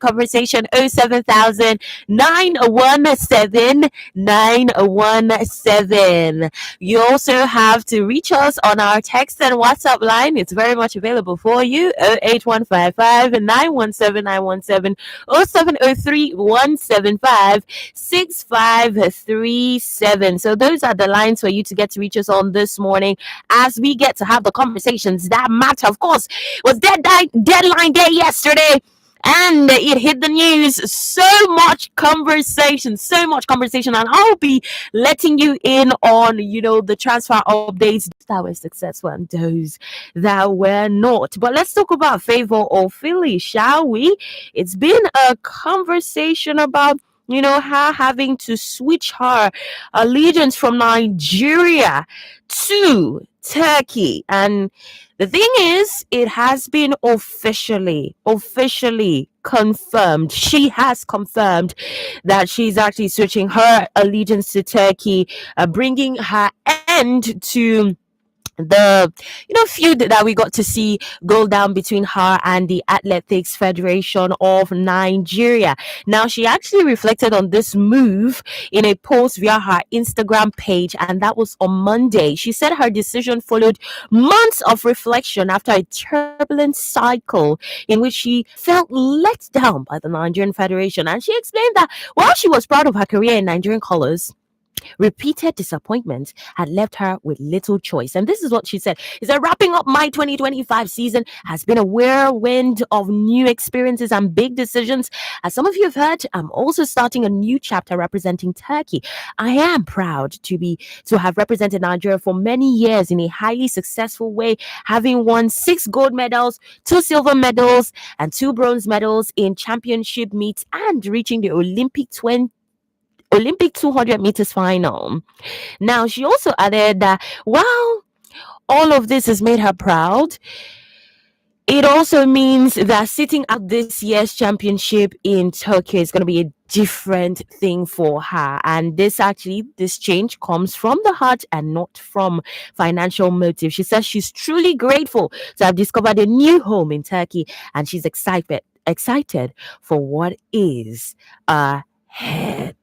conversation. 070917917. You also have to reach us on our text and WhatsApp line. It's very much available for you. 08155 07031756537. So those are the lines for you to get to reach us on this morning as we get to have the conversations that matter. Of course, it was deadline day yesterday and it hit the news. So much conversation, and I'll be letting you in on the transfer updates that were successful and those that were not. But let's talk about Favor or Philly, shall we? It's been a conversation about her having to switch her allegiance from Nigeria to Turkey. And the thing is, it has been officially confirmed. She has confirmed that she's actually switching her allegiance to Turkey, bringing her end to the feud that we got to see go down between her and the Athletics Federation of Nigeria. Now, she actually reflected on this move in a post via her Instagram page, and that was on Monday. She said her decision followed months of reflection after a turbulent cycle in which she felt let down by the Nigerian Federation. And she explained that while she was proud of her career in Nigerian colors, repeated disappointment had left her with little choice. And this is what she said. She said, wrapping up my 2025 season has been a whirlwind of new experiences and big decisions. As some of you have heard, I'm also starting a new chapter representing Turkey. I am proud to have represented Nigeria for many years in a highly successful way, having won 6 gold medals, 2 silver medals, and 2 bronze medals in championship meets, and reaching the Olympic 200 meters final. Now, she also added that while all of this has made her proud, it also means that sitting out this year's championship in Tokyo is going to be a different thing for her. And this change comes from the heart and not from financial motive. She says she's truly grateful to have discovered a new home in Turkey, and she's excited for what is ahead.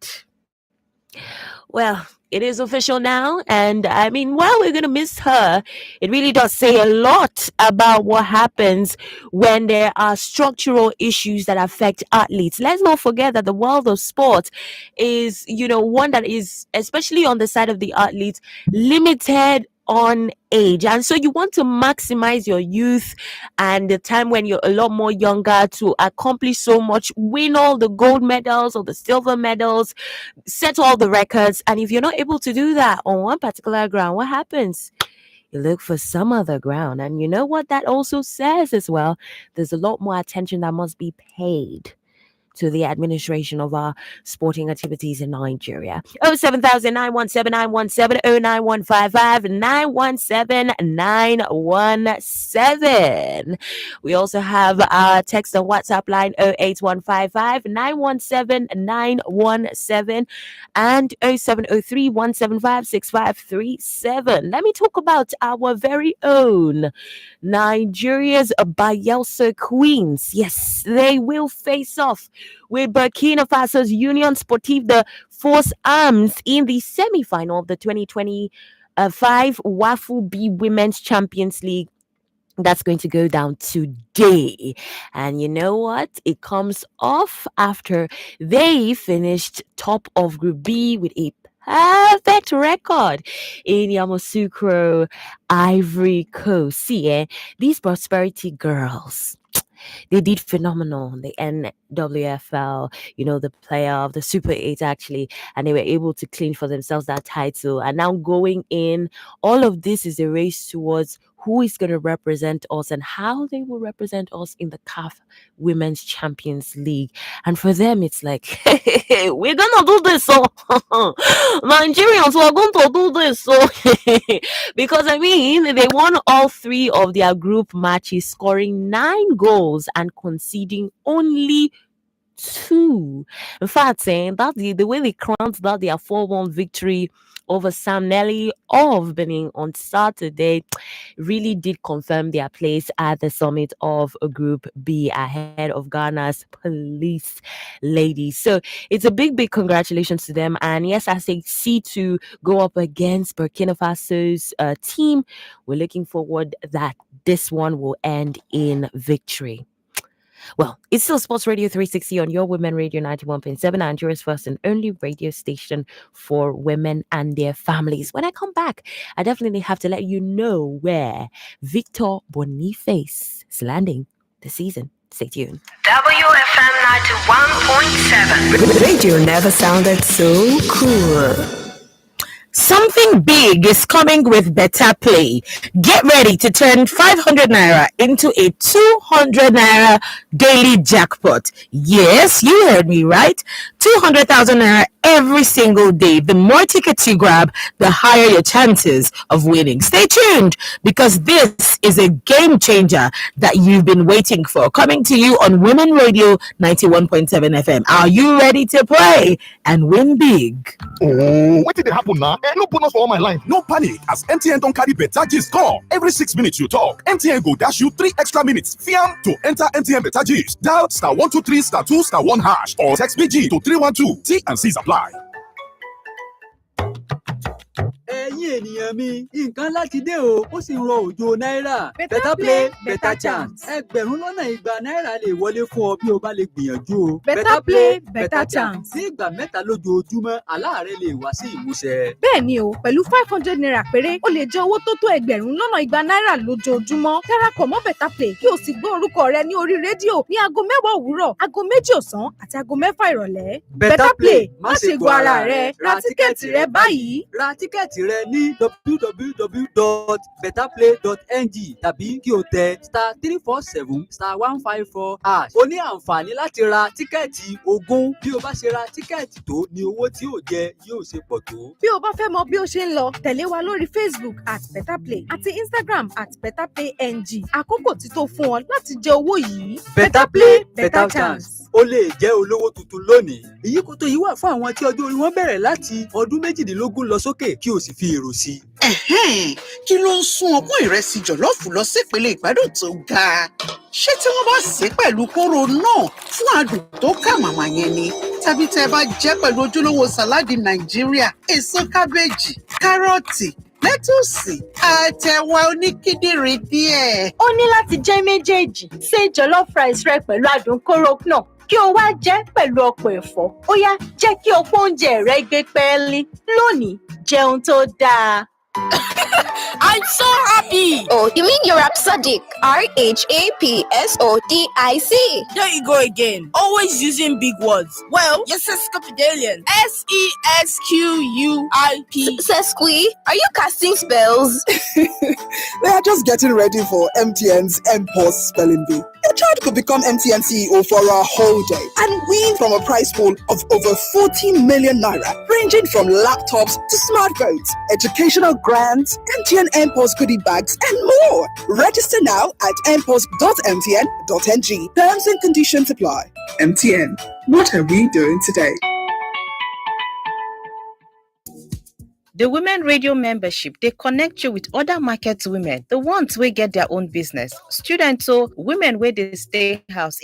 Well, it is official now, and I mean, while we're going to miss her, it really does say a lot about what happens when there are structural issues that affect athletes. Let's not forget that the world of sport is, one that is, especially on the side of the athletes, limited on age, and so you want to maximize your youth and the time when you're a lot more younger to accomplish so much, win all the gold medals or the silver medals, set all the records. And if you're not able to do that on one particular ground, what happens? You look for some other ground. And you know what that also says as well? There's a lot more attention that must be paid to the administration of our sporting activities in Nigeria. 07000917917 We also have our text and WhatsApp line 08155 and 0703 Let me talk about our very own Nigeria's Bayelsa Queens. Yes, they will face off with Burkina Faso's Union Sportive de Force Arms in the semi-final of the 2025 Wafu B Women's Champions League. That's going to go down today. And you know what? It comes off after they finished top of Group B with a perfect record in Yamoussoukro, Ivory Coast. See, these Prosperity girls, they did phenomenal in the NWFL, the player of the Super 8 actually, and they were able to clean for themselves that title. And now going in, all of this is a race towards who is going to represent us and how they will represent us in the CAF Women's Champions League. And for them, it's like, we're going to do this. So Nigerians, we're going to do this. So because, they won all 3 of their group matches, scoring 9 goals and conceding only 2. In fact, that the way they crowned that their 4-1 victory over Sam Nelly of Benin on Saturday really did confirm their place at the summit of Group B ahead of Ghana's police ladies. So it's a big congratulations to them. And yes, as they see to go up against Burkina Faso's team, we're looking forward that this one will end in victory. Well, it's still Sports Radio 360 on your Women Radio 91.7, Nigeria's first and only radio station for women and their families. When I come back, I definitely have to let you know where Victor Boniface is landing this season. Stay tuned. WFM 91.7. Radio never sounded so cool. Something big is coming with Better Play. Get ready to turn 500 naira into a 200 naira daily jackpot. Yes, you heard me right. 200,000 naira every single day. The more tickets you grab, the higher your chances of winning. Stay tuned because this is a game changer that you've been waiting for. Coming to you on Women Radio 91.7 FM. Are you ready to play and win big? Oh, what did happen now? No bonus for all my life. No panic, as MTN don't carry better gist come. Every 6 minutes you talk, MTN go dash you 3 extra minutes. Fiam to enter MTN better gist. Dial *123 *2 *1 hash or text BG to 312. T and C's apply. ẹ̀yin ènìyàn mi nǹkan láti dé o ó sì ń rọ òjò náírà. Better Play Better Chance. ẹgbẹ̀rún lọ́nà igba náírà lè wọlé fún ọ bí o bá lè gbìyànjú o. Better Play Better Chance. ní ìgbà mẹ́ta lójoojúmọ́ àlá rẹ lè wá sí ìmúṣẹ. bẹ́ẹ̀ ni o pẹ̀lú 500 naira péré o lè jẹ owó tó tó ẹgbẹ̀rún lọ́nà igba náírà lójoojúmọ́. darapọ̀ mọ́ Better Play kí o sì gbọ́ orúkọ rẹ ní orí rédíò ní aago 10 òwúrọ̀, aago 2 ọ̀sán àti aago 6 ìrọ̀lẹ́. Better Play má ṣe gbọ́ ara rẹ, ra tíkẹ́ẹ̀tì rẹ báyìí. ra tíkẹ́ẹ̀tì rẹ ní www.betterplay.ng tàbí kí o tẹ *347*154#. o ní àǹfààní láti ra tíkẹ́ẹ̀tì 20 bí o bá ṣe ra tíkẹ́ẹ̀tì tó ní owó tí o jẹ yóò ṣe pọ̀ tó. bí o bá fẹ́ mọ bí ó ṣe ń lọ tẹ̀lé wa lórí Facebook @betterplay àti Instagram @betterplayng. àkókò ti tó fún ọ láti jẹ owó yìí. Better Play Better Chance. o lè jẹ́ olówó tuntun lónìí. ìyíkòtò yìí wà fún àwọn tí ọjọ́ orí wọn bẹ̀rẹ̀ láti ọdún 18 lọ sókè kí o sì fi èrò sí. kí ló ń sún ọpọ́n ìrẹsì jọ̀lọ́ọ̀fù lọ sípele ìgbádùn tó ga? ṣé tí wọ́n bá sè é pẹ̀lú kóró náà fún adùn tó kà màmá yẹn ni? tàbí tẹ́ ẹ bá jẹ́ pẹ̀lú ojúlówó sàláàdì Nàìjíríà, èso kábéèjì, kárọ̀tì, lẹ́tùsì àtẹ̀wà oníkíndìnrín díẹ̀. ó ní láti jẹ́ méjèèjì. ṣe jollof rice rẹ pẹ̀lú adùn kóró náà kí o wá jẹ́ pẹ̀lú ọ̀pọ̀ ẹ̀fọ́. ó yá jẹ́ kí ọ̀pọ̀ oúnjẹ rẹ gbé pẹ́ẹ́lí lónìí. jẹun tó dáa. I'm so happy. Oh, you mean you're rhapsodic? RHAPSODIC. There you go again. Always using big words. Well, you're Sesquipedalian. SESQUIP. Sesqui? Are you casting spells? We are just getting ready for MTN's MPOS Spelling Bee. Your child could become MTN CEO for a whole day and win from a prize pool of over 40 million naira, ranging from laptops to smartphones, educational grants, MTN MPOS goodie bags, and more. Register now at mpos.mtn.ng. Terms and conditions apply. MTN, what are we doing today? The Women Radio membership, they connect you with other market women, the ones who get their own business, students, so women where they stay house,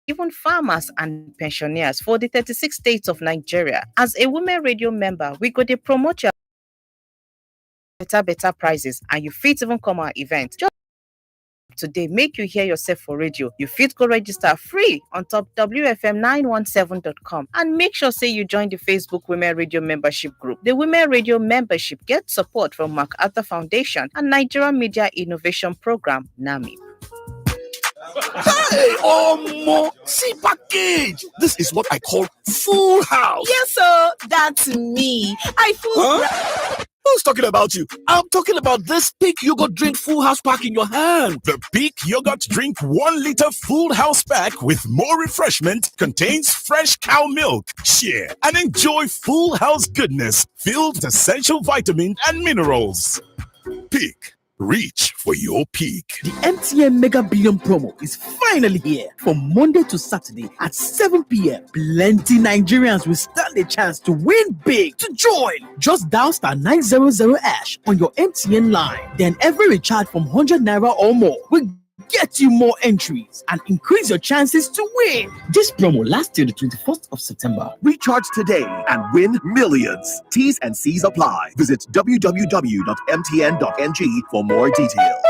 even farmers and pensioners for the 36 states of Nigeria. As a Women Radio member, we go to promote your better prices, and you fit even come our event. Just today, make you hear yourself for radio. You fit go register free on top wfm917.com and make sure say you join the Facebook Women Radio membership group. The Women Radio membership gets support from MacArthur Foundation and Nigerian Media Innovation Program, NAMI. Hey, see package. This is what I call full house. Yes, sir. That's me. I full. Who's talking about you? I'm talking about this Peak Yogurt Drink Full House Pack in your hand. The Peak Yogurt Drink 1 liter Full House Pack with more refreshment contains fresh cow milk. Share and enjoy full house goodness filled with essential vitamins and minerals. Peak. Reach for your peak. The MTN Mega Billion promo is finally here. From Monday to Saturday at 7 p.m. Plenty Nigerians will stand a chance to win big. To join, just dial star 900 hash on your MTN line. Then every recharge from 100 naira or more will get you more entries and increase your chances to win. This promo lasts till the 21st of September. Recharge today and win millions. T's and C's apply. Visit www.mtn.ng for more details.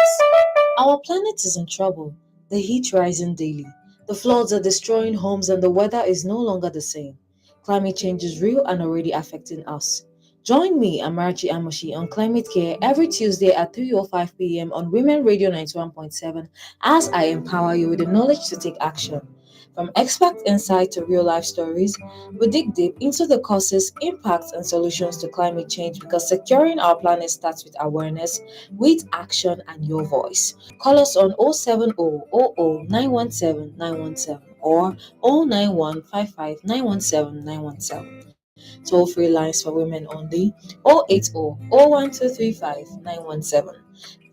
Our planet is in trouble. The heat rising daily. The floods are destroying homes and the weather is no longer the same. Climate change is real and already affecting us. Join me, Amarachi Amoshi, on Climate Care every Tuesday at 3:05 p.m. on Women Radio 91.7 as I empower you with the knowledge to take action. From expert insight to real-life stories, we dig deep into the causes, impacts, and solutions to climate change because securing our planet starts with awareness, with action, and your voice. Call us on 070 00 917 917 or 091 55 917 917. Toll-free lines for women only 080 01235 917.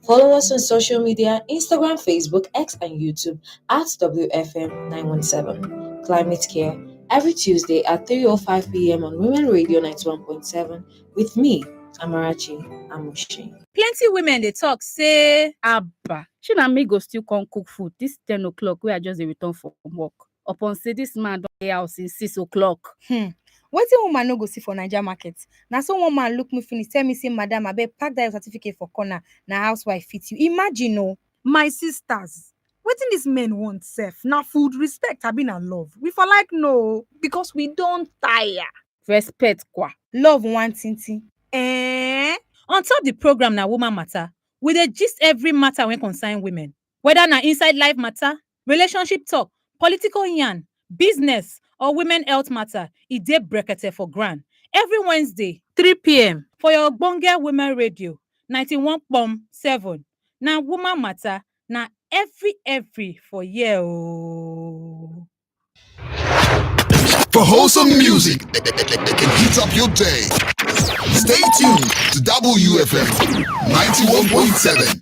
Follow us on social media, Instagram, Facebook, X, and YouTube at WFM917. Climate Care every Tuesday at 3:05 p.m. on Women Radio 91.7 with me, Amarachi Amushi. Plenty women they talk say, Abba, she na me go still come cook food this 10 o'clock where I just dey return from work. Upon say this man don dey house since 6 o'clock. Wetin woman no go see for Naija market? Na so one man look me finish tell me say, madam, abeg pack that your certificate for corner. Na housewife fit you. Imagine o. My sisters, wetin dis men want sef? Na food, respect, abi na love? We for like no, because we don tire. Respect kwa. Love one tinti. On top the program na woman matter, we dey gist every matter wey concern women. Whether na inside life matter, relationship talk, political yarn, business, or women health matter, e dey brekete for ground. Every Wednesday, 3 p.m. for your ogbonge women radio, 91.7. Na woman matter, na every for here oh. For wholesome music that can heat up your day. Stay tuned to WFM 91.7.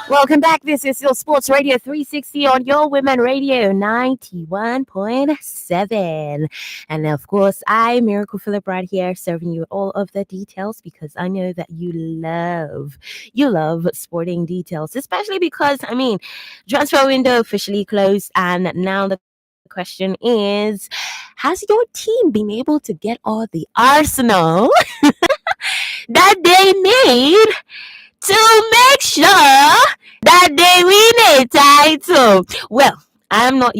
Welcome back. This is your Sports Radio 360 on your Women Radio 91.7. And of course, I, Miracle Phillip, right here serving you all of the details because I know that you love sporting details, especially because, transfer window officially closed. And now the question is, has your team been able to get all the arsenal that they need to make sure that they win a title? Well, I'm not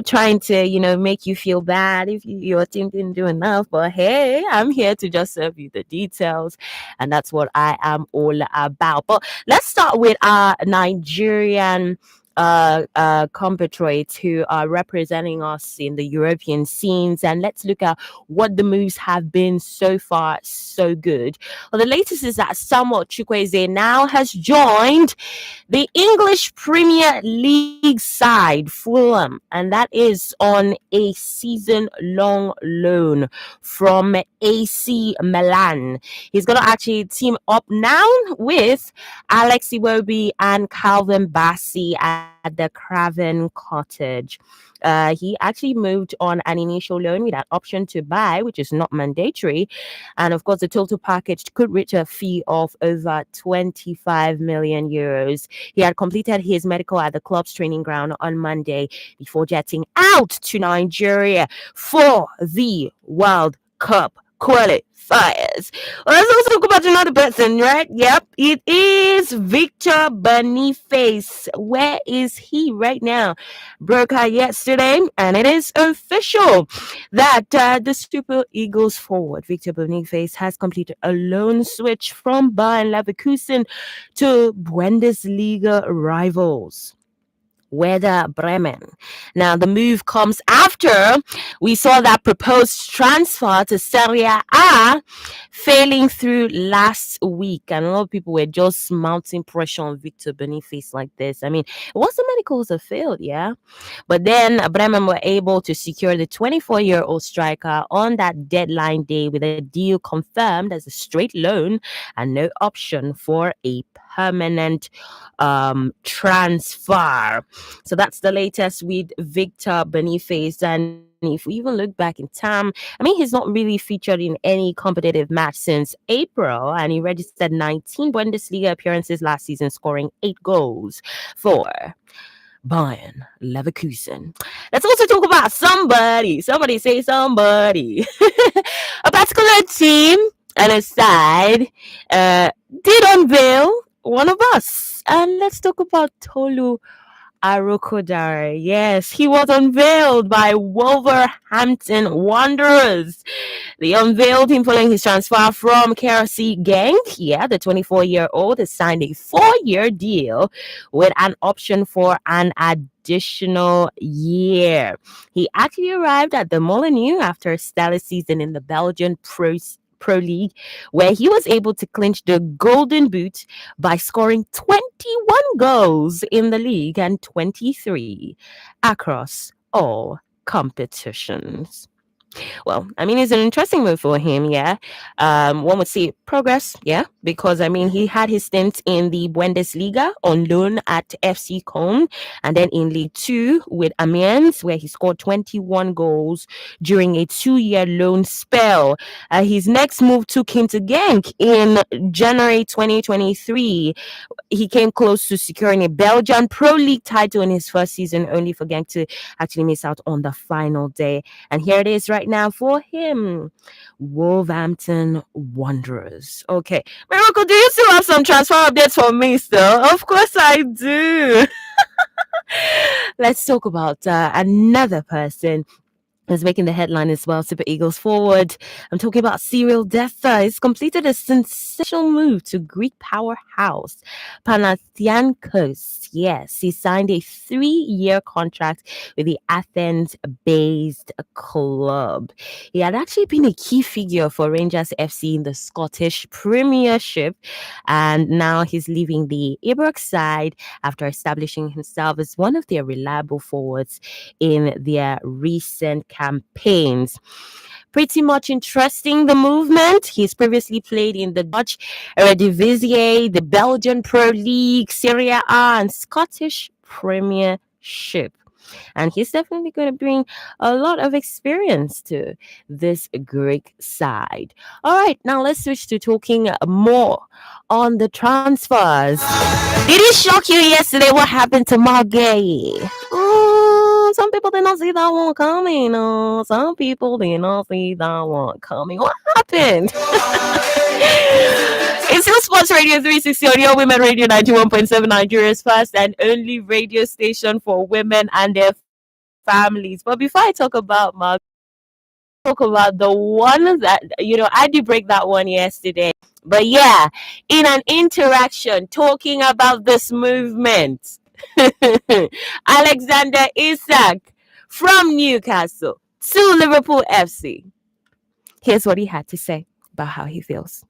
trying to, make you feel bad if your team didn't do enough, but hey, I'm here to just serve you the details, and that's what I am all about. But let's start with our Nigerian compatriots who are representing us in the European scenes, and let's look at what the moves have been so far so good. Well, the latest is that Samuel Chukwueze now has joined the English Premier League side Fulham, and that is on a season-long loan from AC Milan. He's going to actually team up now with Alex Iwobi and Calvin Bassey at the Craven Cottage. He actually moved on an initial loan with an option to buy, which is not mandatory. And of course, the total package could reach a fee of over 25 million euros. He had completed his medical at the club's training ground on Monday before jetting out to Nigeria for the World Cup qualifiers. Well, let's also talk about another person, right? Yep, it is Victor Boniface. Where is he right now? Broke out yesterday, and it is official that the Super Eagles forward Victor Boniface has completed a loan switch from Bayern Leverkusen to Bundesliga rivals Werder Bremen. Now, the move comes after we saw that proposed transfer to Serie A failing through last week. And a lot of people were just mounting pressure on Victor Boniface like this. I mean, it wasn't medicals that failed, yeah? But then Bremen were able to secure the 24-year-old striker on that deadline day with a deal confirmed as a straight loan and no option for a permanent transfer. So that's the latest with Victor Boniface. And if we even look back in time, I mean, he's not really featured in any competitive match since April, and he registered 19 Bundesliga appearances last season, scoring 8 goals for Bayern Leverkusen. Let's also talk about somebody. Somebody say somebody. A particular team and a side did unveil one of us. And let's talk about Tolu Arokodare. Yes, he was unveiled by Wolverhampton Wanderers. They unveiled him following his transfer from KRC Genk. Yeah, the 24-year-old has signed a 4-year deal with an option for an additional year. He actually arrived at the Molineux after a stellar season in the Belgian Pro League, where he was able to clinch the Golden Boot by scoring 21 goals in the league and 23 across all competitions. Well, I mean, it's an interesting move for him, yeah. One would say progress, yeah, because I mean, he had his stint in the Bundesliga on loan at FC Köln, and then in League 2 with Amiens, where he scored 21 goals during a 2-year loan spell. His next move took him to Genk in January 2023. He came close to securing a Belgian Pro League title in his first season, only for Genk to actually miss out on the final day. And here it is right now for him. Wolverhampton Wanderers. Okay. Miracle, do you still have some transfer updates for me still? Of course I do. Let's talk about another person is making the headline as well. Super Eagles forward. I'm talking about Cyril Dessa. He's completed a sensational move to Greek powerhouse Panathinaikos. Yes, he signed a 3-year contract with the Athens-based club. He had actually been a key figure for Rangers FC in the Scottish Premiership, and now he's leaving the Ibrox side after establishing himself as one of their reliable forwards in their recent campaigns. Pretty much interesting, the movement. He's previously played in the Dutch Eredivisie, the Belgian Pro League, Serie A, and Scottish Premiership. And he's definitely going to bring a lot of experience to this Greek side. All right, now let's switch to talking more on the transfers. Did it shock you yesterday what happened to Margay? Some people did not see that one coming. Some people did not see that one coming. What happened? It's still Sports Radio 360 on your Women Radio 91.7, Nigeria's first and only radio station for women and their families. But before I talk about Mark, talk about the one that, I did break that one yesterday. But yeah, in an interaction talking about this movement, Alexander Isak from Newcastle to Liverpool FC. Here's what he had to say about how he feels.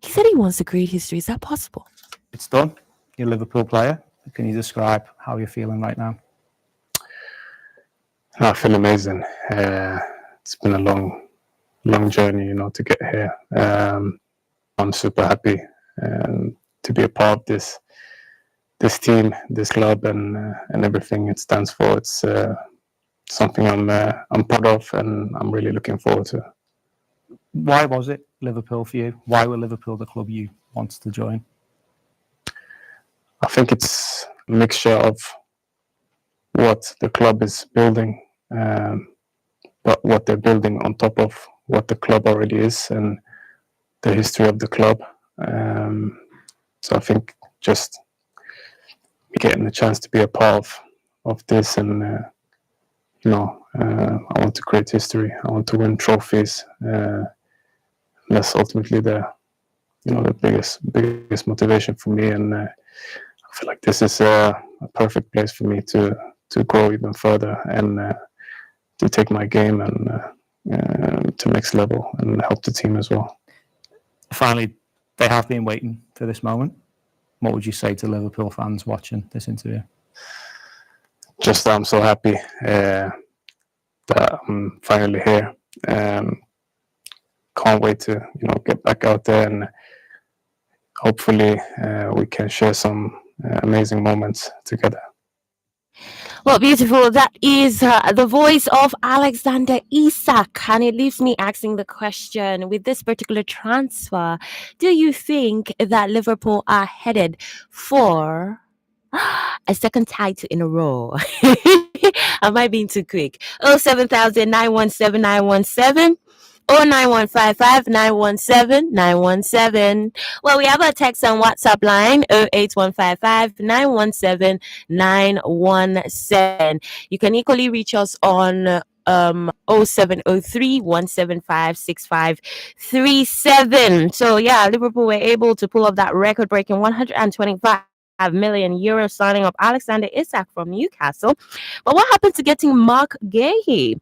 He said he wants to create history. Is that possible? It's done. You're a Liverpool player. Can you describe how you're feeling right now? I feel amazing. It's been a long journey, to get here. I'm super happy to be a part of this team, this club, and everything it stands for. It's something I'm proud of, and I'm really looking forward to. Why was it Liverpool for you? Why were Liverpool the club you wanted to join? I think it's a mixture of what the club is building, but what they're building on top of what the club already is and the history of the club. So I think just getting the chance to be a part of this, and I want to create history. I want to win trophies. That's ultimately the biggest motivation for me, and I feel like this is a a perfect place for me to grow even further and to take my game and to next level and help the team as well. Finally, they have been waiting for this moment. What would you say to Liverpool fans watching this interview? Just I'm so happy that I'm finally here. Can't wait to get back out there, and hopefully we can share some amazing moments together. Well, beautiful. That is the voice of Alexander Isak. And it leaves me asking the question, with this particular transfer, do you think that Liverpool are headed for a second title in a row? Am I being too quick? 07000917917. 09155917917. Well, we have a text and WhatsApp line 08155917917. You can equally reach us on 0703 175 6537. So yeah, Liverpool were able to pull off that record-breaking 125 million euro signing of Alexander Isak from Newcastle. But what happened to getting Mark Gahey?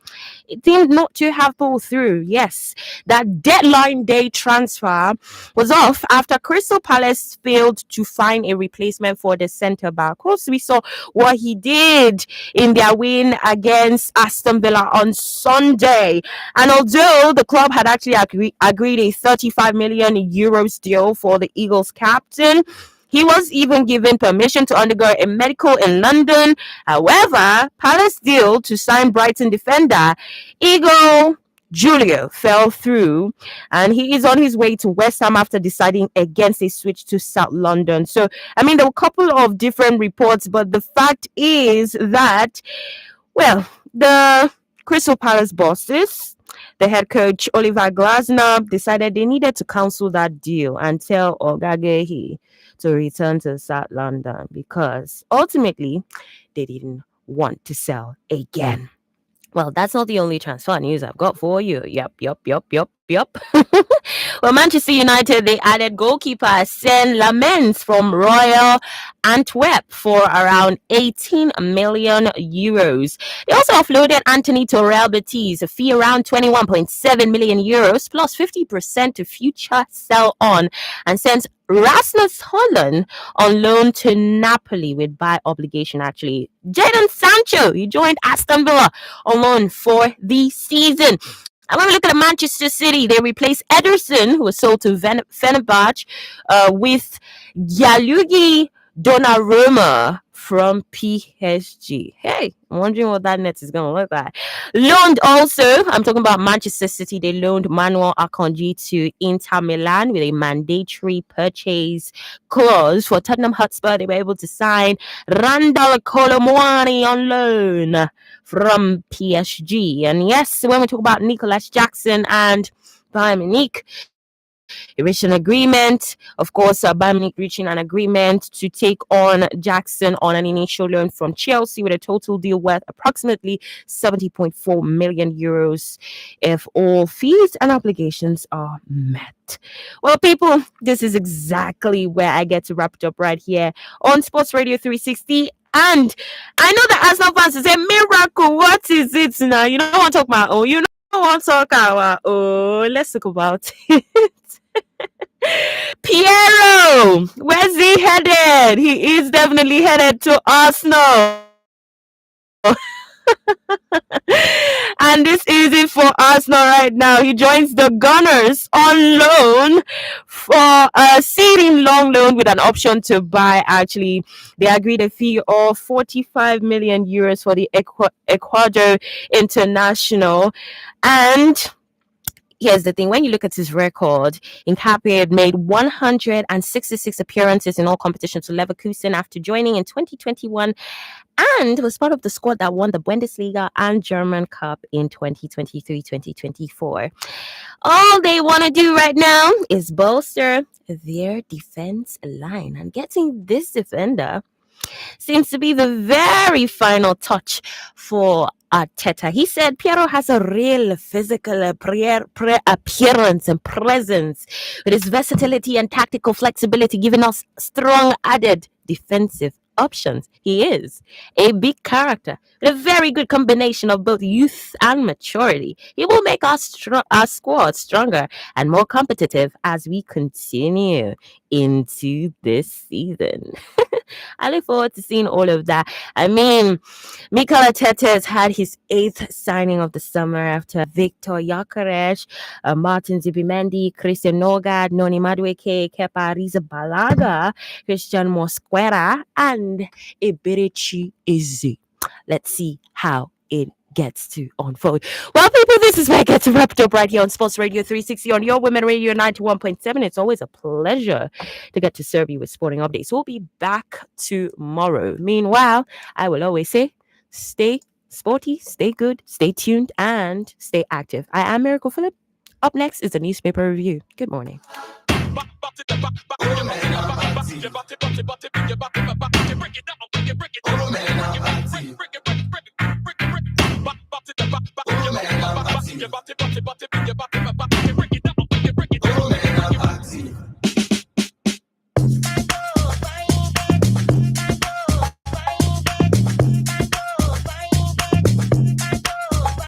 It seemed not to have pulled through. Yes, that deadline day transfer was off after Crystal Palace failed to find a replacement for the centre back. Of course, we saw what he did in their win against Aston Villa on Sunday. And although the club had actually agreed a 35 million euros deal for the Eagles captain, he was even given permission to undergo a medical in London. However, Palace deal to sign Brighton defender Igor Julio fell through, and he is on his way to West Ham after deciding against a switch to South London. So, I mean, there were a couple of different reports, but the fact is that, well, the Crystal Palace bosses, the head coach Oliver Glasner, decided they needed to cancel that deal and tell Ogagehi to return to South London because ultimately they didn't want to sell again. Well, that's not the only transfer news I've got for you. Yup. Well, Manchester United, they added goalkeeper Sen Lamens from Royal Antwerp for around 18 million euros. They also offloaded Anthony to Real Betis, a fee around 21.7 million euros plus 50% to future sell on, and sent Rasmus Højlund on loan to Napoli with buy obligation, actually. Jadon Sancho, he joined Aston Villa on loan for the season. And when we look at Manchester City, they replaced Ederson, who was sold to Fenerbahce, with Gianluigi Donnarumma from PSG. Hey, I'm wondering what that net is going to look like. Loaned also, I'm talking about Manchester City, they loaned Manuel Akanji to Inter Milan with a mandatory purchase clause. For Tottenham Hotspur, they were able to sign Randall Colomwani on loan from PSG. And yes, when we talk about Nicolas Jackson and Bayern Munich, they reached an agreement. Of course, Bayern Munich reaching an agreement to take on Jackson on an initial loan from Chelsea with a total deal worth approximately 70.4 million euros if all fees and obligations are met. Well, people, this is exactly where I get to wrap it up right here on Sports Radio 360. And I know that Arsenal fans will say, miracle, what is it now? You don't want to talk about, you don't want to talk about, let's talk about it. Piero, where's he headed? He is definitely headed to Arsenal. And this is it for Arsenal right now. He joins the Gunners on loan for a seeding long loan with an option to buy. Actually, they agreed a fee of 45 million euros for the Ecuador international. And here's the thing, when you look at his record, Nkapé had made 166 appearances in all competitions to Leverkusen after joining in 2021 and was part of the squad that won the Bundesliga and German Cup in 2023-2024. All they want to do right now is bolster their defense line, and getting this defender seems to be the very final touch for Arteta. He said Piero has a real physical appearance and presence with his versatility and tactical flexibility, giving us strong added defensive options. He is a big character with a very good combination of both youth and maturity. He will make our squad stronger and more competitive as we continue into this season. I look forward to seeing all of that. I mean, Mikel Arteta has had his 8th signing of the summer after Victor Gyökeres, Martin Zubimendi, Christian Nogard, Noni Madueke, Kepa Arrizabalaga, Christian Mosquera, and Eberici Eze. Let's see how it gets to unfold. Well, people, this is where I get to wrap it up right here on Sports Radio 360 on your Women Radio 91.7. It's always a pleasure to get to serve you with sporting updates. We'll be back tomorrow. Meanwhile, I will always say, stay sporty, stay good, stay tuned, and stay active. I am Miracle Phillip. Up next is the newspaper review. Good morning.